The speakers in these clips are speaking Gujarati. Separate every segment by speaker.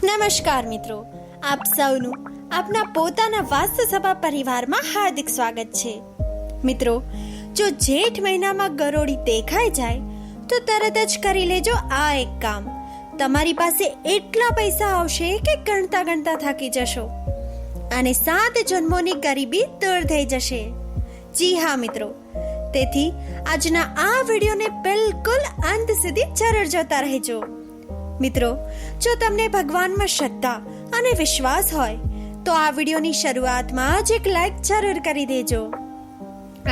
Speaker 1: નમસ્કાર મિત્રો, આપ સૌનું આપના પોતાના વાસ્તુસભા પરિવારમાં હાર્દિક સ્વાગત છે. મિત્રો, જો જેઠ મહિનામાં ગરોળી દેખાઈ જાય તો તરત જ કરી લેજો આ એક કામ. તમારી પાસે એટલા પૈસા આવશે કે ગણતા ગણતા થાકી જશો અને 7 જન્મોની ગરીબી દૂર થઈ જશે. જી હા મિત્રો, તેથી આજના આ વિડીયોને બિલકુલ અંત સુધી જરૂર જોતા રહેજો. મિત્રો, જો તમને ભગવાનમાં શ્રદ્ધા અને વિશ્વાસ હોય તો આ વિડીયોની શરૂઆતમાં જ એક લાઈક જરૂર કરી દેજો.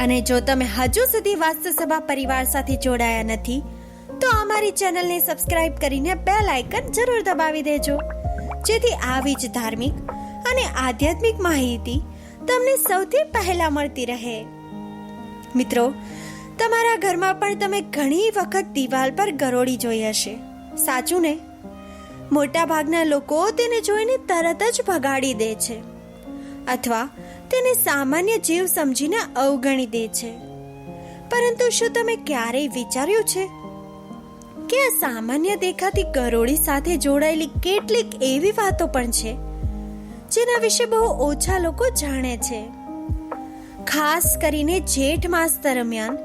Speaker 1: અને જો તમે હજુ સુધી વાસ્તુસભા પરિવાર સાથે જોડાયા નથી તો અમારી ચેનલને સબસ્ક્રાઇબ કરીને બેલ આઇકન જરૂર દબાવી દેજો, જેથી આવી જ ધાર્મિક અને આધ્યાત્મિક માહિતી તમને સૌથી પહેલા મળતી રહે. મિત્રો, તમારા ઘરમાં પણ તમે ઘણી વખત દિવાલ પર ગરોળી જોઈ હશે, સાચું ને? મોટા ભાગના લોકો તેને જોઈને તરત જ ભગાડી દે છે અથવા તેને સામાન્ય જીવ સમજીને અવગણી દે છે. પરંતુ શું તમે ક્યારેય વિચાર્યું છે કે આ સામાન્ય દેખાતી ગરોળી સાથે જોડાયેલી કેટલીક એવી વાતો પણ છે જેના વિશે બહુ ઓછા લોકો જાણે છે? ખાસ કરીને જેઠ માસ દરમિયાન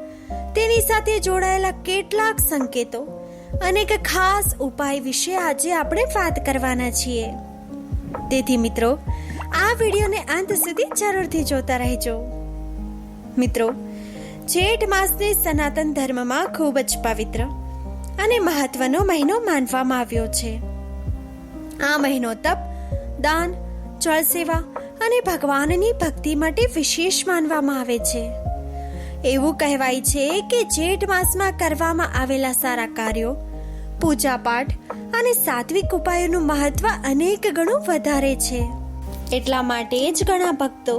Speaker 1: તેની સાથે જોડાયેલા કેટલાક સંકેતો અને એક ખાસ ઉપાય વિશે આજે આપણે વાત કરવાના છીએ. તેથી મિત્રો, આ વિડીયોને અંત સુધી જરૂરથી જોતા રહેજો. મિત્રો, જેઠ માસને સનાતન ધર્મમાં ખૂબ જ પવિત્ર અને મહત્વનો મહિનો માનવામાં આવ્યો છે. આ મહિનો તપ, દાન, જળ સેવા અને ભગવાનની ભક્તિ માટે વિશેષ માનવામાં આવે છે. એવું કહેવાય છે કે જેઠ માસમાં કરવામાં આવેલા સારા કાર્યો, પૂજા પાઠ અને સાત્વિક ઉપાયોનું મહત્વ અનેક ગણું વધારે છે. એટલા માટે જ ઘણા ભક્તો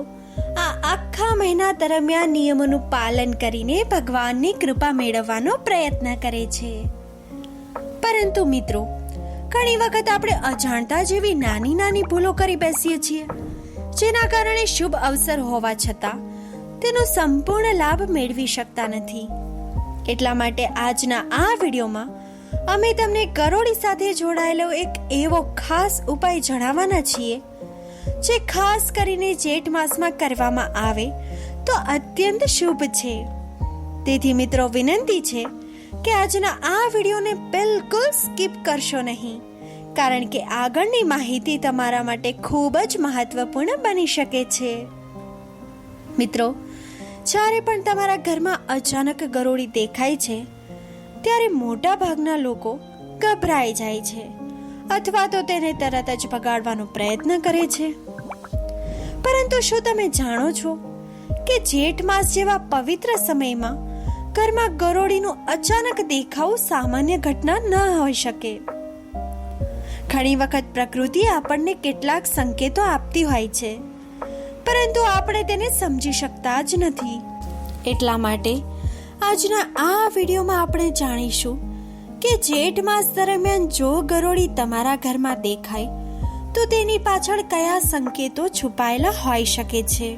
Speaker 1: આ આખા મહિના દરમિયાન નિયમોનું પાલન કરીને ભગવાનની કૃપા મેળવવાનો પ્રયત્ન કરે છે. પરંતુ મિત્રો, ઘણી વખત આપણે અજાણતા જેવી નાની નાની ભૂલો કરી બેસીએ છીએ, જેના કારણે શુભ અવસર હોવા છતાં તેનો સંપૂર્ણ લાભ મેળવી શકતા નથી. એટલા માટે આજના આ વિડીયોમાં અમે તમને ગરોળી સાથે જોડાયેલો એક એવો ખાસ ઉપાય જણાવવાના છીએ જે ખાસ કરીને જેઠ માસમાં કરવામાં આવે તો અત્યંત શુભ છે. તેથી મિત્રો, વિનંતી છે કે આજના આ વિડીયોને બિલકુલ સ્કીપ કરશો નહીં, કારણ કે આગળની માહિતી તમારા માટે ખૂબ જ મહત્વપૂર્ણ બની શકે છે. મિત્રો, જ્યારે પણ તમારા ઘરમાં અચાનક ગરોળી દેખાય છે ત્યારે મોટા ભાગના લોકો ગભરાઈ જાય છે અથવા તો તેને તરત જ ભગાડવાનો પ્રયત્ન કરે છે. પરંતુ શું તમે જાણો છો કે જેઠ માસ જેવા પવિત્ર સમયમાં ઘરમાં ગરોળીનું અચાનક દેખાવું સામાન્ય ઘટના ન હોઈ શકે? ઘણી વખત પ્રકૃતિ આપણને કેટલાક સંકેતો આપતી હોય છે, પરંતુ આપણે તેને સમજી શકતા જ નથી. એટલા માટે આજના આ વિડીયોમાં આપણે જાણીશું કે જેઠ માસ દરમિયાન જો ગરોળી તમારા ઘરમાં દેખાય તો તેની પાછળ કયા સંકેતો છુપાયેલા હોઈ શકે છે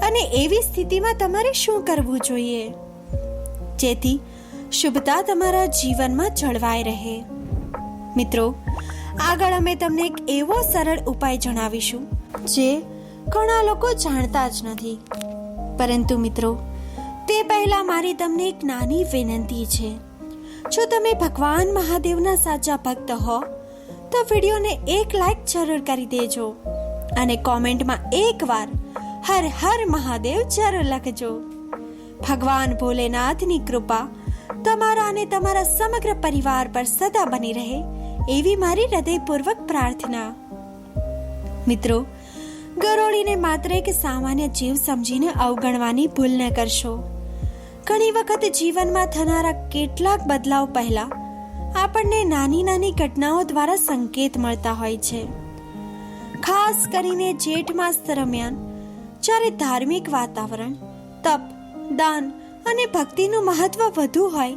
Speaker 1: અને એવી સ્થિતિમાં તમારે શું કરવું જોઈએ જેથી શુભતા તમારા જીવનમાં જળવાઈ રહે. મિત્રો, આગળ અમે તમને એક એવો સરળ ઉપાય જણાવીશું જે ઘણા લોકો જાણતા જ નથી. પરંતુ મિત્રો, તે પહેલા મારી તમને એક નાની વિનંતી છે. જો તમે ભગવાન મહાદેવના સાચા ભક્ત હો તો વિડીયોને એક લાઈક જરૂર કરી દેજો અને કોમેન્ટમાં એકવાર હર હર મહાદેવ જરૂર લખજો. ભગવાન ભોલેનાથની કૃપા તમારા અને તમારા સમગ્ર પરિવાર પર સદા બની રહે એવી મારી હૃદયપૂર્વક પ્રાર્થના. મિત્રો, ગરોળીને માત્ર એક સામાન્ય જીવ સમજીને અવગણવાની ભૂલ ન કરશો. ઘણી વખત જીવનમાં થનારા કેટલાક બદલાવ પહેલા આપણને નાની નાની ઘટનાઓ દ્વારા સંકેત મળતા હોય છે. ખાસ કરીને જેઠ માસ દરમિયાન જ્યારે ધાર્મિક વાતાવરણ, તપ, દાન અને ભક્તિનું મહત્વ વધુ હોય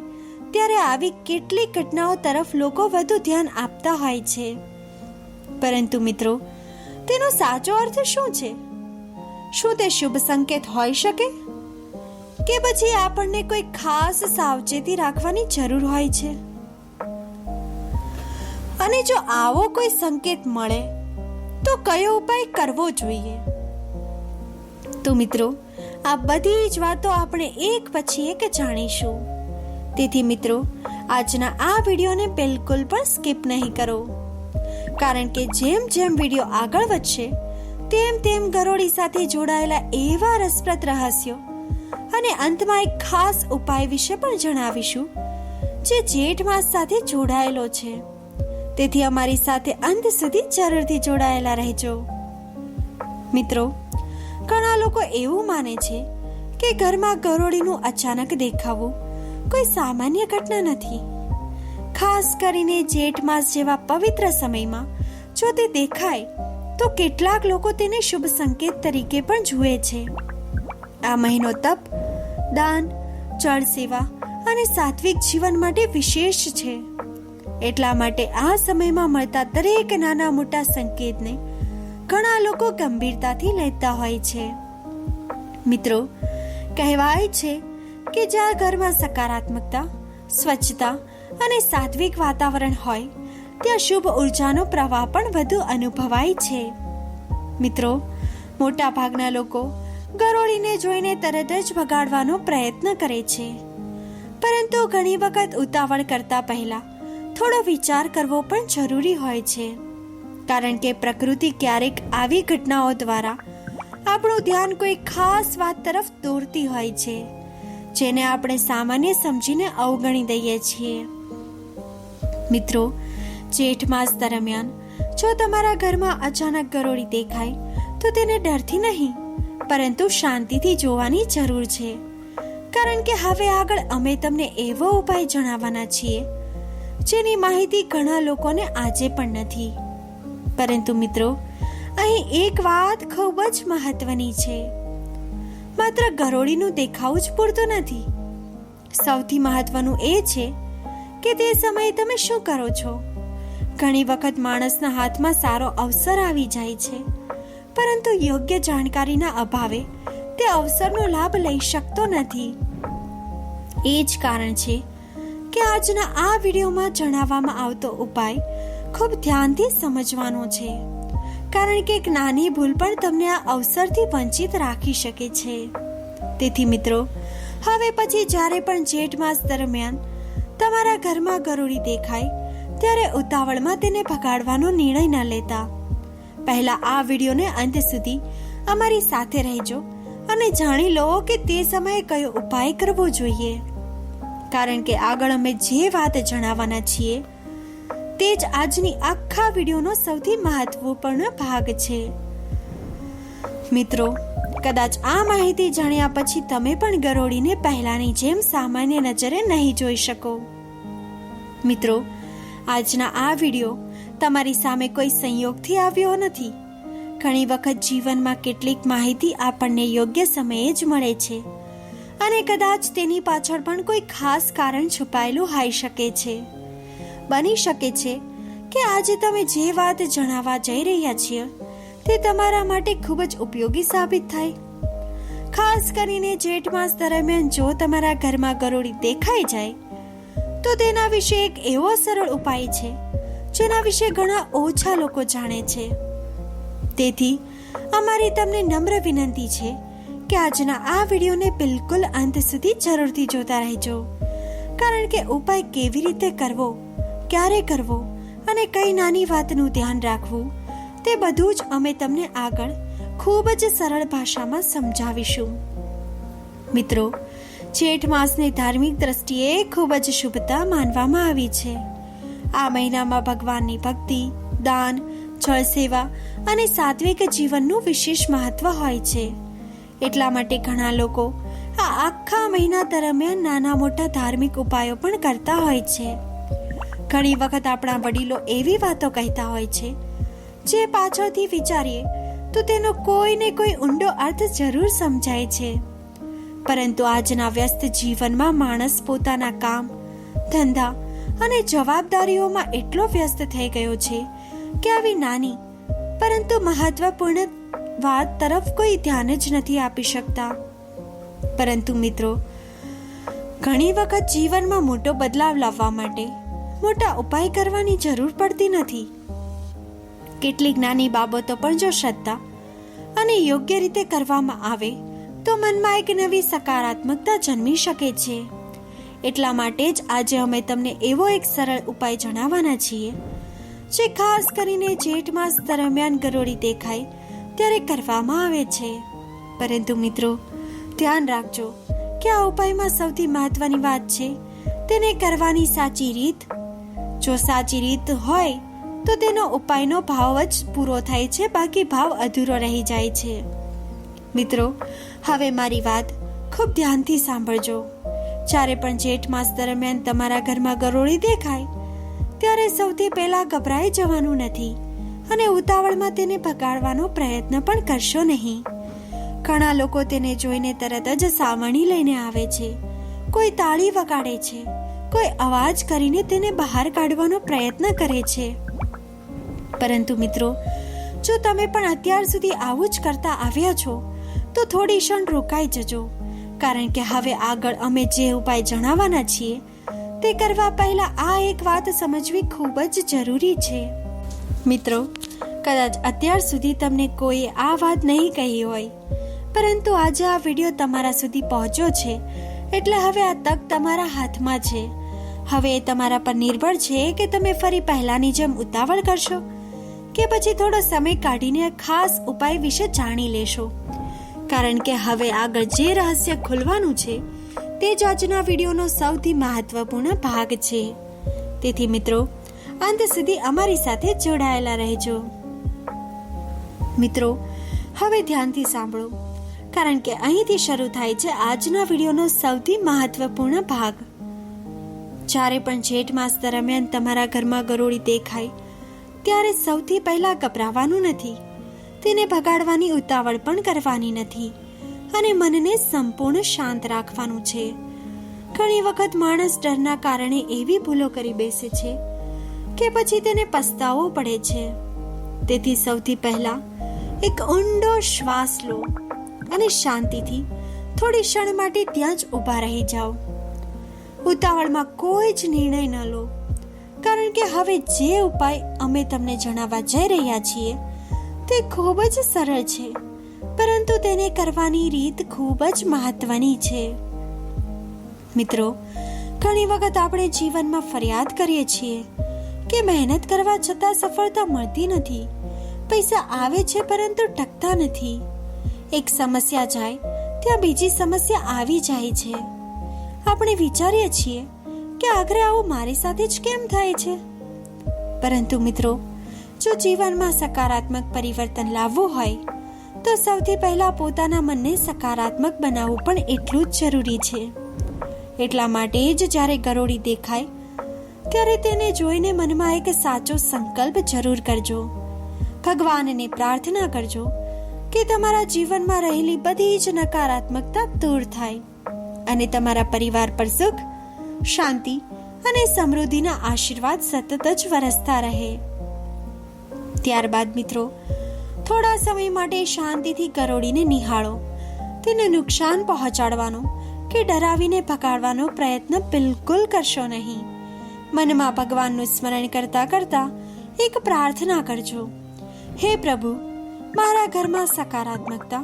Speaker 1: ત્યારે આવી કેટલીક ઘટનાઓ તરફ લોકો વધુ ધ્યાન આપતા હોય છે. પરંતુ મિત્રો, તેનો સાચો અર્થ શું છે? શું તે શુભ સંકેત હોઈ શકે કે પછી આપણને કોઈ ખાસ સાવચેતી રાખવાની જરૂર હોય છે? અને જો આવો કોઈ સંકેત મળે તો કયો ઉપાય કરવો જોઈએ? તો મિત્રો, આ બધી જ વાતો આપણે એક પછી એક જાણીશું. તેથી મિત્રો, આજના આ વિડીયોને બિલકુલ પણ સ્કીપ નહીં કરો, કારણ કે જેમ જેમ વિડીયો આગળ વધશે તેમ તેમ ગરોળી સાથે જોડાયેલા એવા રસપ્રદ રહસ્યો અને અંતમાં એક ખાસ ઉપાય વિશે પણ જણાવીશું જે જેઠ માસ સાથે જોડાયેલો છે. તેથી અમારી સાથે અંત સુધી જરૂરથી જોડાયેલા રહેજો. મિત્રો, ઘણા લોકો એવું માને છે કે ઘરમાં ગરોળીનું અચાનક દેખાવું કોઈ સામાન્ય ઘટના નથી. ખાસ કરીને જેઠ માસ જેવા પવિત્ર સમયમાં જો તે દેખાય તો કેટલાક લોકો તેને શુભ સંકેત તરીકે પણ જુએ છે. આ મહિનો તપ, દાન, જળ સેવા અને સાત્વિક જીવન માટે વિશેષ છે. એટલા માટે આ સમયમાં મળતા દરેક નાના મોટા સંકેતને ઘણા લોકો ગંભીરતાથી લેતા હોય છે. મિત્રો, કહેવાય છે કે જ્યાં ઘરમાં સકારાત્મકતા, સ્વચ્છતા અને સાત્વિક વાતાવરણ હોય ત્યાં શુભ ઉર્જાનો પ્રવાહ પણ વધુ અનુભવાય છે. મિત્રો, મોટા ભાગના લોકો ગરોળીને જોઈને તરત જ ભગાડવાનો પ્રયત્ન કરે છે, પરંતુ ઘણી વખત ઉતાવળ કરતા પહેલા થોડો વિચાર કરવો પણ જરૂરી હોય છે, કારણ કે પ્રકૃતિ ક્યારેક આવી ઘટનાઓ દ્વારા આપણું ધ્યાન કોઈ ખાસ વાત તરફ દોરતી હોય છે, જેને આપણે સામાન્ય સમજીને અવગણી દઈએ છીએ. મિત્રો, જેઠ માસ દરમિયાન જો તમારા ઘરમાં અચાનક ગરોળી દેખાય તો તેને ડરથી નહીં પરંતુ શાંતિથી જોવાની જરૂર છે, કારણ કે હવે આગળ અમે તમને એવો ઉપાય જણાવવાના છીએ જેની માહિતી ઘણા લોકોને આજે પણ નથી. પરંતુ મિત્રો, અહીં એક વાત ખૂબ જ મહત્વની છે. માત્ર ગરોળીનું દેખાવું જ પૂરતું નથી. સૌથી મહત્વનું એ છે કે તે સમયે તમે શું કરો છો. ઘણી વખત માણસના હાથમાં સારો અવસર આવી જાય છે, પરંતુ યોગ્ય જાણકારીના અભાવે તે અવસરનો લાભ લઈ શકતો નથી. એ જ કારણ છે કે આજના આ વિડીયોમાં જણાવવામાં આવતો ઉપાય ખૂબ ધ્યાનથી સમજવાનો છે, કારણ કે એક નાની ભૂલ પણ તમને આ અવસરથી વંચિત રાખી શકે છે. તેથી મિત્રો, હવે પછી જ્યારે પણ જેઠ માસ દરમિયાન તમારા ઘરમાં ગરોળી દેખાય ત્યારે ઉતાવળમાં તેને ભગાડવાનો નિર્ણય ન લેતા. પહેલા આ વિડીયોને અંત સુધી અમારી સાથે રહેજો અને જાણી લો કે તે સમયે કયો ઉપાય કરવો જોઈએ, કારણ કે આગળ અમે જે વાત જણાવવાના છીએ તે જ આજની આખા વિડીયોનો સૌથી મહત્વપૂર્ણ ભાગ છે. મિત્રો, કદાચ આ માહિતી જાણ્યા પછી તમે પણ ગરોળીને પહેલાની જેમ સામાન્ય નજરે નહીં જોઈ શકો. મિત્રો, આજના આ વિડીયો તમારી સામે કોઈ સંયોગથી આવ્યો નથી. ઘણી વખત જીવનમાં કેટલીક માહિતી આપણને યોગ્ય સમયે જ મળે છે અને કદાચ તેની પાછળ પણ કોઈ ખાસ કારણ છુપાયેલું હોઈ શકે છે. બની શકે છે કે આજે તમે જે વાત જણાવવા જઈ રહ્યા છીએ તે તમારા માટે ખૂબ જ ઉપયોગી સાબિત થાય. ખાસ કરીને જેઠ માસ દરમિયાન જો તમારા ઘરમાં ગરોળી દેખાઈ જાય તો તેના વિશે એક એવો સરળ ઉપાય છે જેના વિશે ઘણા ઓછા લોકો જાણે છે. તેથી અમારી તમને નમ્ર વિનંતી છે કે આજના આ વિડીયોને બિલકુલ અંત સુધી જરૂરથી જોતા રહેજો, કારણ કે ઉપાય કેવી રીતે કરવો, ક્યારે કરવો અને કઈ નાની વાતનું ધ્યાન રાખવું તે બધું જ અમે તમને આગળ ખૂબ જ સરળ ભાષામાં સમજાવીશું. મિત્રો, જેઠ માસની ધાર્મિક દ્રષ્ટિએ ખૂબ જ શુભતા માનવામાં આવી છે. આ મહિનામાં ભગવાનની ભક્તિ, દાન, જળ સેવા અને સાત્વિક જીવનનું વિશેષ મહત્વ હોય છે. એટલા માટે ઘણા લોકો આ આખા મહિના દરમિયાન નાના મોટા ધાર્મિક ઉપાયો પણ કરતા હોય છે. ઘણી વખત આપણા વડીલો એવી વાતો કહેતા હોય છે જે પાછળથી વિચારીએ તો તેનો કોઈ ને કોઈ ઊંડો અર્થ જરૂર સમજાય છે. પરંતુ આજના વ્યસ્ત જીવનમાં માણસ પોતાના કામ, ધંધા અને જવાબદારીઓમાં એટલો વ્યસ્ત થઈ ગયો છે કે આવી નાની પરંતુ મહત્વપૂર્ણ વાત તરફ કોઈ ધ્યાન જ નથી આપી શકતા. પરંતુ મિત્રો, ઘણી વખત જીવનમાં મોટો બદલાવ લાવવા માટે મોટા ઉપાય કરવાની જરૂર પડતી નથી. કેટલીક નાની બાબતો પણ જો શ્રદ્ધા અને યોગ્ય રીતે કરવામાં આવે તો મનમાં એક નવી સકારાત્મકતા જન્મી શકે છે. એટલા માટે જ આજે અમે તમને એવો એક સરળ ઉપાય જણાવવાના છીએ જે ખાસ કરીને જેઠ માસ દરમિયાન ગરોળી દેખાય ત્યારે કરવામાં આવે છે. પરંતુ મિત્રો, ધ્યાન રાખજો કે આ ઉપાયમાં સૌથી મહત્વની વાત છે તેને કરવાની સાચી રીત. જો સાચી રીત હોય તો તેનો ઉપાયનો ભાવ જ પૂરો થાય છે, બાકી ભાવ અધૂરો રહી જાય છે. મિત્રો, હવે મારી વાત ખૂબ ધ્યાનથી સાંભળજો. જ્યારે પણ જેઠ માસ દરમિયાન તમારા ઘરમાં ગરોળી દેખાય ત્યારે સૌથી પહેલા ગભરાઈ જવાનું નથી અને ઉતાવળમાં તેને ભગાડવાનો પ્રયત્ન પણ કરશો નહીં. ઘણા લોકો તેને જોઈને તરત જ સાવરણી લઈને આવે છે, કોઈ તાળી વગાડે છે, કોઈ અવાજ કરીને તેને બહાર કાઢવાનો પ્રયત્ન કરે છે. પરંતુ મિત્રો, જો તમે પણ અત્યાર સુધી આવું જ કરતા આવ્યા છો તો થોડી ક્ષણ રોકાઈ જજો, કારણ કે હવે આગળ અમે જે ઉપાય જણાવવાના છીએ તે કરવા પહેલા આ એક વાત સમજવી ખૂબ જ જરૂરી છે. મિત્રો, કદાચ અત્યાર સુધી તમને કોઈએ આ વાત નહીં કહી હોય, પરંતુ આજે આ વિડીયો તમારા સુધી પહોંચ્યો છે એટલે હવે આ તક તમારા હાથમાં છે. હવે એ તમારા પર નિર્ભર છે કે તમે ફરી પહેલાની જેમ ઉતાવળ કરશો કે પછી થોડો સમય કાઢીને ખાસ ઉપાય વિશે જાણી લેશો. કારણ કે હવે આગળ જે રહસ્ય ખુલવાનું છે તે જ આજના વિડીયોનો સૌથી મહત્વપૂર્ણ ભાગ છે. તેથી મિત્રો, અંત સુધી અમારી સાથે જોડાયેલા રહેજો. મિત્રો, હવે ધ્યાનથી સાંભળો, કારણ કે અહીંથી શરૂ થાય છે આજના વિડીયોનો સૌથી મહત્વપૂર્ણ ભાગ. જ્યારે પણ જેઠ માસ દરમિયાન તમારા ઘરમાં ગરોળી દેખાય ત્યારે સૌથી પહેલા ગભરાવાનું નથી, તેને ભગાડવાની ઉતાવળ પણ કરવાની નથી અને મનને સંપૂર્ણ શાંત રાખવાનું છે. ઘણી વખત માણસ ડરના કારણે એવી ભૂલો કરી બેસે છે કે પછી તેને પસ્તાવો પડે છે. તેથી સૌથી પહેલા એક ઊંડો શ્વાસ લો અને શાંતિથી થોડી ક્ષણ માટે ત્યાં જ ઊભા રહી જાઓ. ઉતાવળમાં કોઈ જ નિર્ણય ન લો, કારણ કે હવે જે ઉપાય અમે તમને જણાવવા જઈ રહ્યા છીએ તે ખૂબ જ સરળ છે, પરંતુ તેને કરવાની રીત ખૂબ જ મહત્વની છે. મિત્રો, ઘણી વખત આપણે જીવનમાં ફરિયાદ કરીએ છીએ કે મહેનત કરવા છતાં સફળતા મળતી નથી, પૈસા આવે છે પરંતુ ટકતા નથી. એક સમસ્યા જાય ત્યાં બીજી સમસ્યા આવી જાય છે. આપણે વિચારીએ છીએ કે આખરે આવું મારી સાથે જ કેમ થાય છે. પરંતુ મિત્રો, જો જીવનમાં સકારાત્મક પરિવર્તન લાવવું હોય તો સૌથી પહેલા પોતાના મનને સકારાત્મક બનાવવું પણ એટલું જ જરૂરી છે. એટલા માટે જ જ્યારે ગરોળી દેખાય ત્યારે તેને જોઈને મનમાં એક સાચો સંકલ્પ જરૂર કરજો. ભગવાનને પ્રાર્થના કરજો કે તમારા જીવનમાં રહેલી બધી જ નકારાત્મકતા દૂર થાય અને તમારા પરિવાર પર સુખ, શાંતિ અને સમૃદ્ધિના આશીર્વાદ સતત જ વરસતા રહે. ત્યારબાદ મિત્રો, થોડા સમય માટે શાંતિથી ગરોળીને નિહાળો. તેને નુકસાન પહોંચાડવાનો કે ડરાવીને ભગાડવાનો પ્રયત્ન બિલકુલ કરશો નહીં. મનમાં ભગવાનનું સ્મરણ કરતા કરતા એક પ્રાર્થના કરજો. હે પ્રભુ, મારા ઘરમાં સકારાત્મકતા,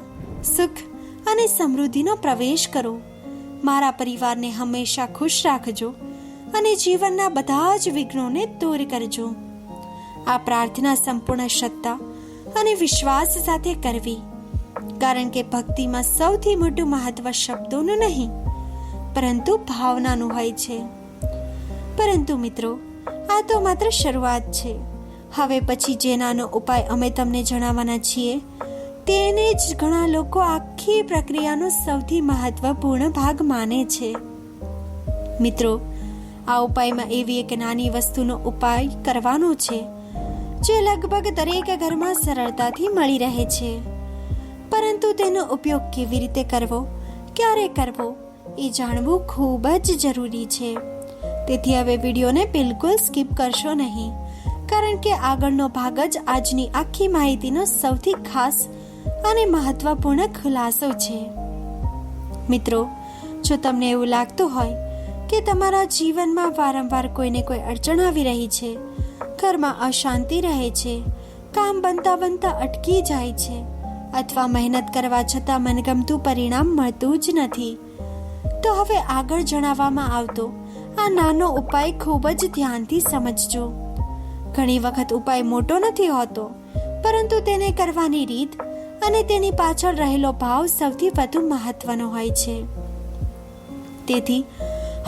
Speaker 1: સુખ અને સમૃદ્ધિનો પ્રવેશ કરો. મારા પરિવારને હંમેશા ખુશ રાખજો અને જીવનના બધા જ વિઘ્નોને દૂર કરજો. આ પ્રાર્થના સંપૂર્ણ શ્રદ્ધા અને વિશ્વાસ સાથે કરવી, કારણ કે ભક્તિમાં સૌથી મોટું મહત્વ શબ્દોનું નહીં પરંતુ ભાવનાનું હોય છે. પરંતુ મિત્રો, આ તો માત્ર શરૂઆત છે. હવે પછી જે નાનો ઉપાય અમે તમને જણાવવાના છીએ તેને જ ઘણા લોકો આખી પ્રક્રિયાનો સૌથી મહત્વપૂર્ણ ભાગ માને છે. મિત્રો, આ ઉપાયમાં એવી એક નાની વસ્તુનો ઉપાય કરવાનો છે જે લગભગ દરેક ઘરમાં સરળતાથી મળી રહે છે, પરંતુ તેનો ઉપયોગ કેવી રીતે કરવો, ક્યારે કરવો એ જાણવું ખૂબ જ જરૂરી છે. તેથી હવે વિડીયોને બિલકુલ સ્કીપ કરશો નહીં, કારણ કે આગળનો ભાગ જ આજની આખી માહિતીનો સૌથી ખાસ અને મહત્વપૂર્ણ ખુલાસો છે. મિત્રો, જો તમને એવું લાગતું હોય કે તમારા જીવનમાં વારંવાર કોઈને કોઈ અડચણ આવી રહી છે, ઘરમાં અશાંતિ રહે છે, કામ બનતા અટકી જાય છે, અથવા મહેનત કરવા છતાં મનગમતું પરિણામ મળતું જ નથી, તો હવે આગળ જણાવવામાં આવતો આ નાનો ઉપાય ખૂબ જ ધ્યાનથી સમજજો. ઘણી વખત ઉપાય મોટો નથી હોતો, પરંતુ તેને કરવાની રીત અને તેની પાછળ રહેલો ભાવ સૌથી વધુ મહત્વનો હોય છે. તેથી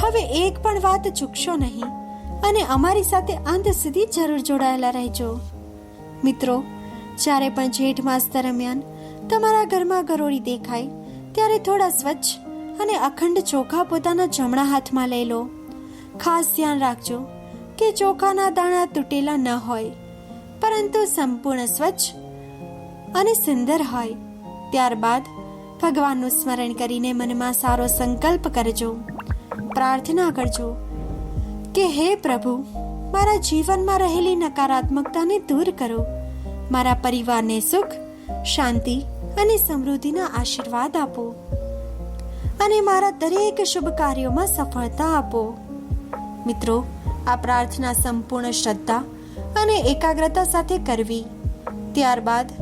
Speaker 1: હવે એક પણ વાત ચૂકશો નહીં અને અમારી સાથે અંત સુધી જરૂર જોડાયેલા રહેજો. મિત્રો, જ્યારે પણ જેઠ માસ દરમિયાન તમારા ઘરમાં ગરોળી દેખાય ત્યારે થોડા સ્વચ્છ અને અખંડ ચોખા પોતાના જમણા હાથમાં લઈ લો. ખાસ ધ્યાન રાખજો કે ચોખાના દાણા તૂટેલા ન હોય, પરંતુ સંપૂર્ણ સ્વચ્છ અને સુંદર હોય. ત્યારબાદ ભગવાનનું સ્મરણ કરીને મનમાં સારો સંકલ્પ કરજો. પ્રાર્થના કરજો કે હે પ્રભુ, મારા જીવનમાં રહેલી નકારાત્મકતાને દૂર કરો, મારા પરિવારને સુખ, શાંતિ અને સમૃદ્ધિના આશીર્વાદ આપો અને મારા દરેક શુભ કાર્યોમાં સફળતા આપો. મિત્રો, આ પ્રાર્થના સંપૂર્ણ શ્રદ્ધા અને એકાગ્રતા સાથે કરવી. ત્યારબાદ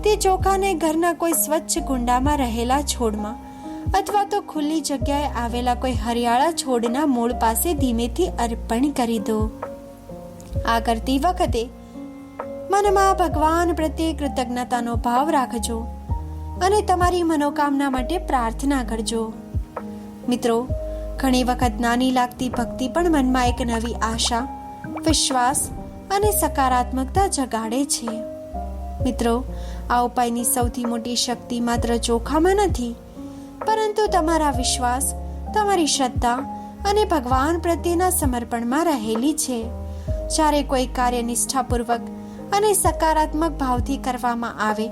Speaker 1: તે ચોખાને ઘરના કોઈ સ્વચ્છ કુંડામાં રહેલા છોડમાં અથવા તો ખુલ્લી જગ્યાએ આવેલા કોઈ હરિયાળા છોડના મૂળ પાસે ધીમેથી અર્પણ કરી દો. આ કરતી વખતે મનમાં ભગવાન પ્રત્યે કૃતજ્ઞતાનો ભાવ રાખજો અને તમારી મનોકામના માટે પ્રાર્થના કરજો. મિત્રો, ઘણી વખત નાની લાગતી ભક્તિ પણ મનમાં એક નવી આશા, વિશ્વાસ અને સકારાત્મકતા જગાડે છે. મિત્રો, આ ઉપાયની સૌથી મોટી શક્તિ માત્ર ચોખામાં નથી, પરંતુ તમારા વિશ્વાસ, તમારી શ્રદ્ધા અને ભગવાન પ્રત્યેના સમર્પણમાં રહેલી છે. જ્યારે કોઈ કાર્ય નિષ્ઠાપૂર્વક અને સકારાત્મક ભાવથી કરવામાં આવે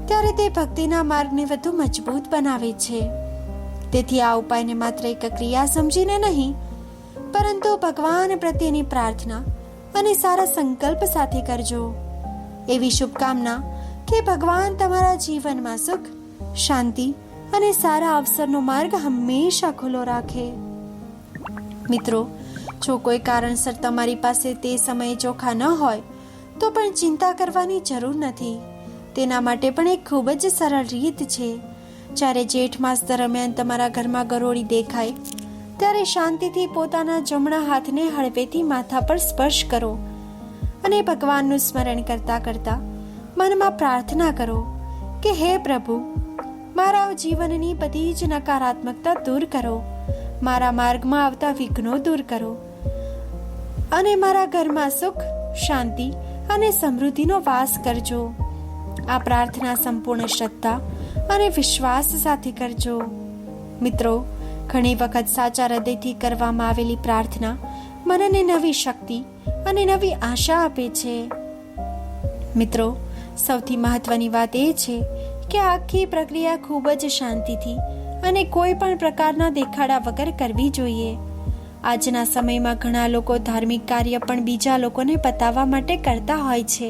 Speaker 1: ત્યારે તે ભક્તિના માર્ગને વધુ મજબૂત બનાવે છે. તેથી આ ઉપાયને માત્ર એક ક્રિયા સમજીને નહીં, પરંતુ ભગવાન પ્રત્યેની પ્રાર્થના અને સારા સંકલ્પ સાથે કરજો. એવી શુભકામના કે ભગવાન તમારા જીવનમાં સુખ, શાંતિ અને સારા અવસરનો માર્ગ હંમેશા ખુલ્લો રાખે. મિત્રો, જો કોઈ કારણસર તમારી પાસે તે સમયે ચોખા ન હોય તો પણ ચિંતા કરવાની જરૂર નથી. તેના માટે પણ એક ખૂબ જ સરળ રીત છે. જ્યારે જેઠ માસ દરમિયાન તમારા ઘરમાં ગરોળી દેખાય ત્યારે શાંતિથી પોતાના જમણા હાથને હળવેથી માથા પર સ્પર્શ કરો અને ભગવાનનું સ્મરણ કરતા કરતા મનમાં પ્રાર્થના કરો કે હે પ્રભુ, મારા જીવનની બધી જ નકારાત્મકતા દૂર કરો, મારા માર્ગમાં આવતા વિઘ્નો દૂર કરો અને મારા ઘરમાં સુખ, શાંતિ અને સમૃદ્ધિનો વાસ કરજો. આ પ્રાર્થના સંપૂર્ણ શ્રદ્ધા અને વિશ્વાસ સાથે કરજો. મિત્રો, ઘણી વખત સાચા હૃદયથી કરવામાં આવેલી પ્રાર્થના મનને નવી શક્તિ અને નવી આશા આપે છે. મિત્રો, સૌથી મહત્વની વાત એ છે કે આખી પ્રક્રિયા ખૂબ જ શાંતિથી અને કોઈ પણ પ્રકારના દેખાડા વગર કરવી જોઈએ. આજના સમયમાં ઘણા લોકો ધાર્મિક કાર્ય પણ બીજા લોકોને બતાવવા માટે કરતા હોય છે,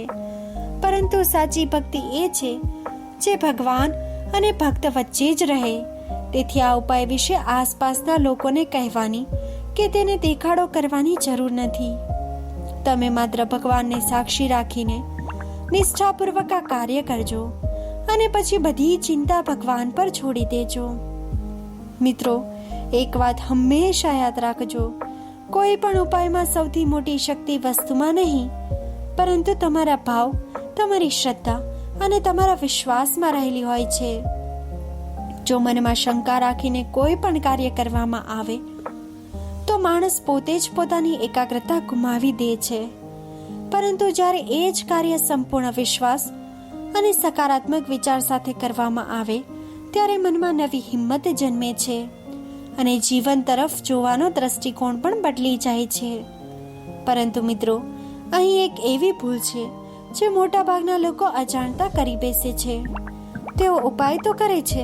Speaker 1: પરંતુ સાચી ભક્તિ એ છે જે ભગવાન અને ભક્ત વચ્ચે જ રહે. તેથી આ ઉપાય વિશે આસપાસના લોકોને કહેવાની કે તેને દેખાડો કરવાની જરૂર નથી. તમે માત્ર ભગવાનને સાક્ષી રાખીને નિષ્ઠાપૂર્વક આ કાર્ય કરજો અને પછી બધી ચિંતા ભગવાન પર છોડી દેજો. મિત્રો, એક વાત હંમેશા યાદ રાખજો, કોઈ પણ ઉપાયમાં સૌથી મોટી શક્તિ વસ્તુમાં નહીં, પરંતુ તમારા ભાવ, તમારી શ્રદ્ધા અને તમારા વિશ્વાસમાં રહેલી હોય છે. જો મનમાં શંકા રાખીને કોઈ પણ કાર્ય કરવામાં આવે તો માણસ પોતે જ પોતાની એકાગ્રતા ગુમાવી દે છે, પરંતુ જ્યારે એ જ કાર્ય સંપૂર્ણ વિશ્વાસ અને સકારાત્મક વિચાર સાથે કરવામાં આવે ત્યારે મનમાં નવી હિંમત જન્મે છે અને જીવન તરફ જોવાનો દ્રષ્ટિકોણ પણ બદલી જાય છે. પરંતુ મિત્રો, અહીં એક એવી ભૂલ છે જે મોટા ભાગના લોકો અજાણતા કરી બેસે છે. તેઓ ઉપાય તો કરે છે,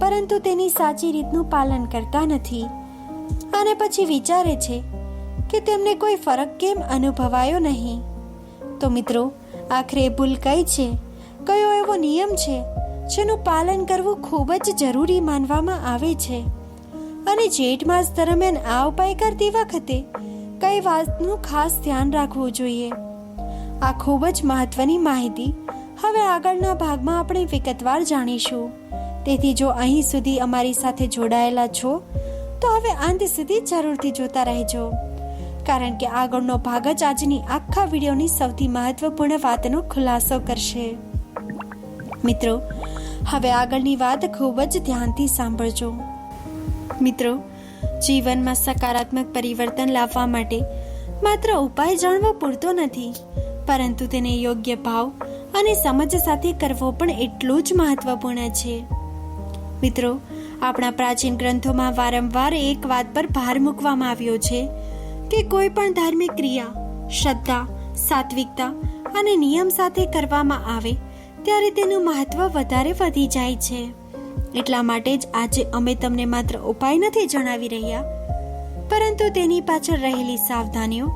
Speaker 1: પરંતુ તેની સાચી રીતનું પાલન કરતા નથી અને પછી વિચારે છે કે તેમને કોઈ ફરક કેમ અનુભવાયો નહીં. તો મિત્રો, આખરે ભૂલ કઈ છે? કયો એવો નિયમ છે જેનું પાલન કરવું ખૂબ જ જરૂરી માનવામાં આવે છે? અને જેઠ માસ દરમિયાન આ ઉપાય કરતી વખતે કઈ વાતનું ખાસ ધ્યાન રાખવું જોઈએ? આ ખૂબ જ મહત્વની માહિતી હવે આગળના ભાગમાં આપણે વિગતવાર જાણીશું. તેથી જો અહીં સુધી અમારી સાથે જોડાયેલા છો તો હવે અંત સુધી જરૂરથી જોતા રહેજો, કારણ કે આગળનો ભાગ જ આજની આખા વિડીયોની સૌથી મહત્વપૂર્ણ વાતનો ખુલાસો કરશે. મિત્રો, હવે આગળની વાત ખૂબ જ ધ્યાનથી સાંભળજો. મિત્રો, જીવનમાં સકારાત્મક પરિવર્તન લાવવા માટે માત્ર ઉપાય જાણવો પૂરતો નથી, પરંતુ તેને યોગ્ય ભાવ અને સમજ સાથે કરવો પણ એટલું જ મહત્વપૂર્ણ છે. મિત્રો, આપણા પ્રાચીન ગ્રંથોમાં વારંવાર એક વાત પર ભાર મૂકવામાં આવ્યો છે કે કોઈ પણ ધાર્મિક ક્રિયા શ્રદ્ધા, સાત્વિકતા અને નિયમ સાથે કરવામાં આવે ત્યારે તેનું મહત્વ વધારે વધી જાય છે. એટલા માટે જ આજે અમે તમને માત્ર ઉપાય નથી જણાવી રહ્યા, પરંતુ તેની પાછળ રહેલી સાવધાનીઓ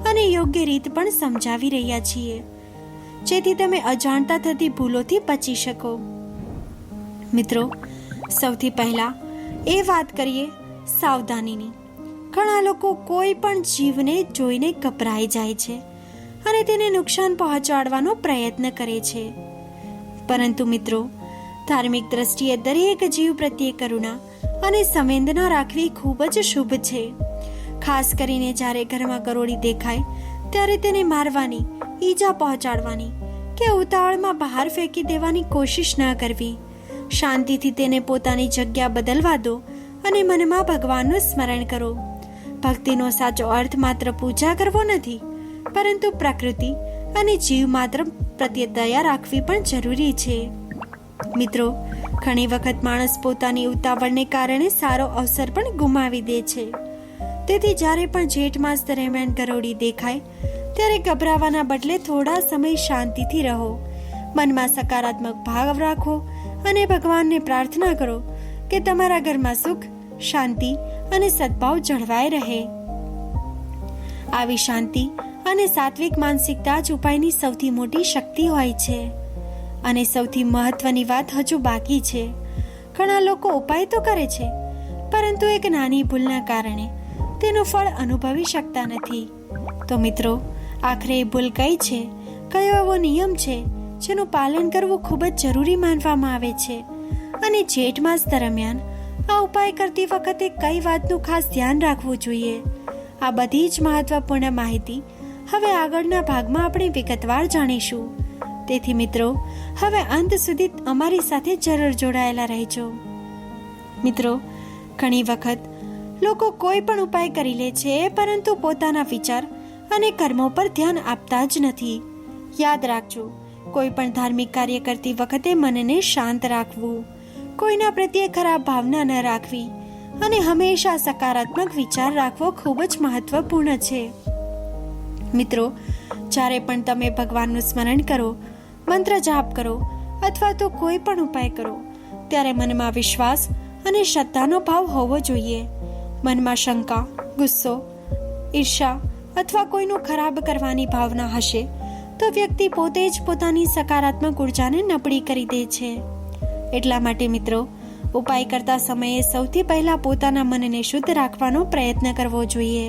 Speaker 1: અને યોગ્ય રીત પણ સમજાવી રહ્યા છીએ, જેથી તમે અજાણતા થતી ભૂલોથી બચી શકો. મિત્રો, સૌથી પહેલા એ વાત કરીએ સાવધાનીની. ઘણા લોકો કોઈ પણ જીવને જોઈને ગભરાઈ જાય છે અને તેને નુકસાન પહોંચાડવાનો પ્રયત્ન કરે છે. પરંતુ મિત્રો, ધાર્મિક દ્રષ્ટિએ દરેક જીવ પ્રત્યે કરુણા અને સંવેદના રાખવી ખૂબ જ શુભ છે. ખાસ કરીને જ્યારે ઘરમાં ગરોળી દેખાય ત્યારે તેને મારવાની, ઈજા પહોંચાડવાની કે ઉતાવળમાં બહાર ફેંકી દેવાની કોશિશ ન કરવી. શાંતિથી તેને પોતાની જગ્યા બદલવા દો અને મનમાં ભગવાનનું સ્મરણ કરો. ભક્તિનો સાચો અર્થ માત્ર પૂજા કરવો નથી, પરંતુ પ્રકૃતિ અને જીવ માત્ર પ્રત્યે દયા રાખવી પણ જરૂરી છે. મિત્રો, ઘણી વખત માણસ પોતાની ઉતાવળને કારણે સારો અવસર પણ ગુમાવી દે છે. તેથી જ્યારે પણ જેઠ માસ દરમિયાન ગરોળી દેખાય ત્યારે ગભરાવાના બદલે થોડા સમય શાંતિથી રહો, મનમાં સકારાત્મક ભાવ રાખો અને ભગવાનને પ્રાર્થના કરો કે તમારા ઘરમાં સુખ, શાંતિ અને સદભાવ જળવાઈ રહે. આવી શાંતિ અને સાત્વિક માનસિકતા જ ઉપાયની સૌથી મોટી શક્તિ હોય છે. અને સૌથી મહત્વની વાત હજુ બાકી છે. ઘણા લોકો ઉપાય તો કરે છે, પરંતુ એક નાની ભૂલના કારણે તેનું ફળ અનુભવી શકતા નથી. તો મિત્રો, આખરે એ ભૂલ કઈ છે? કયો એવો નિયમ છે જેનું પાલન કરવું ખૂબ જ જરૂરી માનવામાં આવે છે? અને જેઠ માસ દરમિયાન આ ઉપાય કરતી વખતે કઈ વાતનું ખાસ ધ્યાન રાખવું જોઈએ? આ બધી જ મહત્વપૂર્ણ માહિતી હવે આગળના ભાગમાં આપણે વિગતવાર જાણીશું. તેથી મિત્રો, હવે અંત સુધી અમારી સાથે જરૂર જોડાયેલા રહેજો. મિત્રો, ઘણી વખત લોકો કોઈ પણ ઉપાય કરી લે છે, પરંતુ પોતાના વિચાર અને કર્મો પર ધ્યાન આપતા જ નથી. યાદ રાખજો, કોઈ પણ ધાર્મિક કાર્ય કરતી વખતે મનને શાંત રાખવું, કોઈના પ્રત્યે ખરાબ ભાવના ન રાખવી અને હંમેશા સકારાત્મક વિચાર રાખવો ખૂબ જ મહત્વપૂર્ણ છે. મિત્રો, જ્યારે પણ તમે ભગવાનનું સ્મરણ કરો, મંત્ર જાપ કરો અથવા તો કોઈ પણ ઉપાય કરો, ત્યારે મનમાં વિશ્વાસ અને શ્રદ્ધાનો ભાવ હોવો જોઈએ. મનમાં શંકા, ગુસ્સો, ઈર્ષા અથવા કોઈનું ખરાબ કરવાની ભાવના હશે તો વ્યક્તિ પોતે જ પોતાની સકારાત્મક ઉર્જાને નબળી કરી દે છે. એટલા માટે મિત્રો, ઉપાય કરતા સમયે સૌથી પહેલા પોતાના મનને શુદ્ધ રાખવાનો પ્રયત્ન કરવો જોઈએ.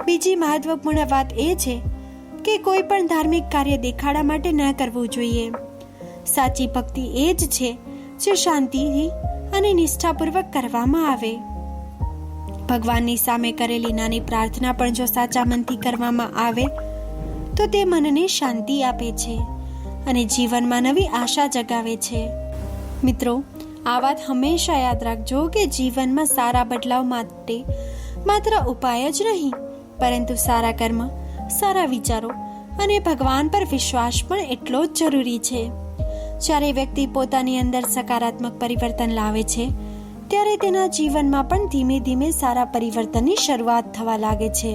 Speaker 1: બીજી મહત્વપૂર્ણ વાત એ છે કે કોઈ પણ ધાર્મિક કાર્ય દેખાડા માટે ન કરવું જોઈએ. સાચી ભક્તિ એ જ છે જે શાંતિથી અને નિષ્ઠાપૂર્વક કરવામાં આવે. ભગવાનની સામે કરેલી નાની પ્રાર્થના પણ જો સાચા મનથી કરવામાં આવે તો તે મનને શાંતિ આપે છે અને જીવનમાં નવી આશા જગાવે છે. મિત્રો, આ વાત હંમેશા યાદ રાખજો કે જીવનમાં સારા બદલાવ માટે માત્ર ઉપાય જ નહીં, પરંતુ સારા કર્મ, સારા વિચારો અને ભગવાન પર વિશ્વાસ પણ એટલો જ જરૂરી છે. જ્યારે વ્યક્તિ પોતાની અંદર સકારાત્મક પરિવર્તન લાવે છે ત્યારે તેના જીવનમાં પણ ધીમે ધીમે સારા પરિવર્તનની શરૂઆત થવા લાગે છે.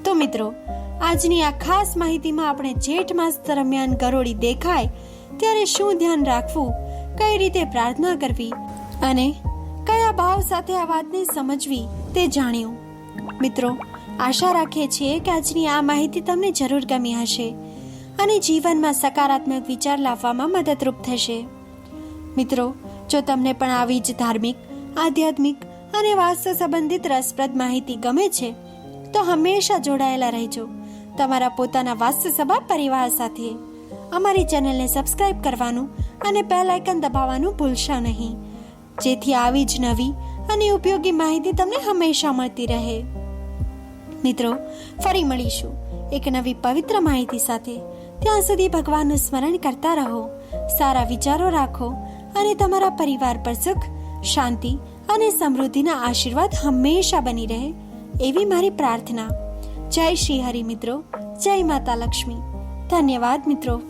Speaker 1: તો મિત્રો, આજની આ ખાસ માહિતીમાં આપણે જેઠ માસ દરમિયાન ગરોળી દેખાય ત્યારે શું ધ્યાન રાખવું, કઈ રીતે પ્રાર્થના કરવી અને કયા ભાવ સાથે આ વાતને સમજવી તે જાણ્યું. મિત્રો, આશા રાખીએ છીએ કે આજની આ માહિતી તમને જરૂર ગમી હશે અને જીવનમાં સકારાત્મક વિચાર લાવવામાં મદદરૂપ થશે. મિત્રો, જો તમને પણ આવી જ ધાર્મિક, આધ્યાત્મિક અને વાસ્તુ સંબંધિત રસપ્રદ માહિતી ગમે છે તો હંમેશા જોડાયેલા રહેજો તમારા પોતાના વાસ્તુ સભા પરિવાર સાથે. અમારી ચેનલને સબસ્ક્રાઇબ કરવાનું અને બેલ આઇકન દબાવવાનું ભૂલશો નહીં, જેથી આવી જ નવી અને ઉપયોગી માહિતી તમને હંમેશા મળતી રહે. મિત્રો, ફરી મળીશું એક નવી પવિત્ર માહિતી સાથે. ત્યાં સુધી ભગવાનનું સ્મરણ કરતા રહો, સારા વિચારો રાખો અને તમારા પરિવાર પર સુખ, શાંતિ અને સમૃદ્ધિના આશીર્વાદ હંમેશા બની રહે એવી મારી પ્રાર્થના. જય શ્રી હરિ મિત્રો, જય માતા લક્ષ્મી. ધન્યવાદ મિત્રો.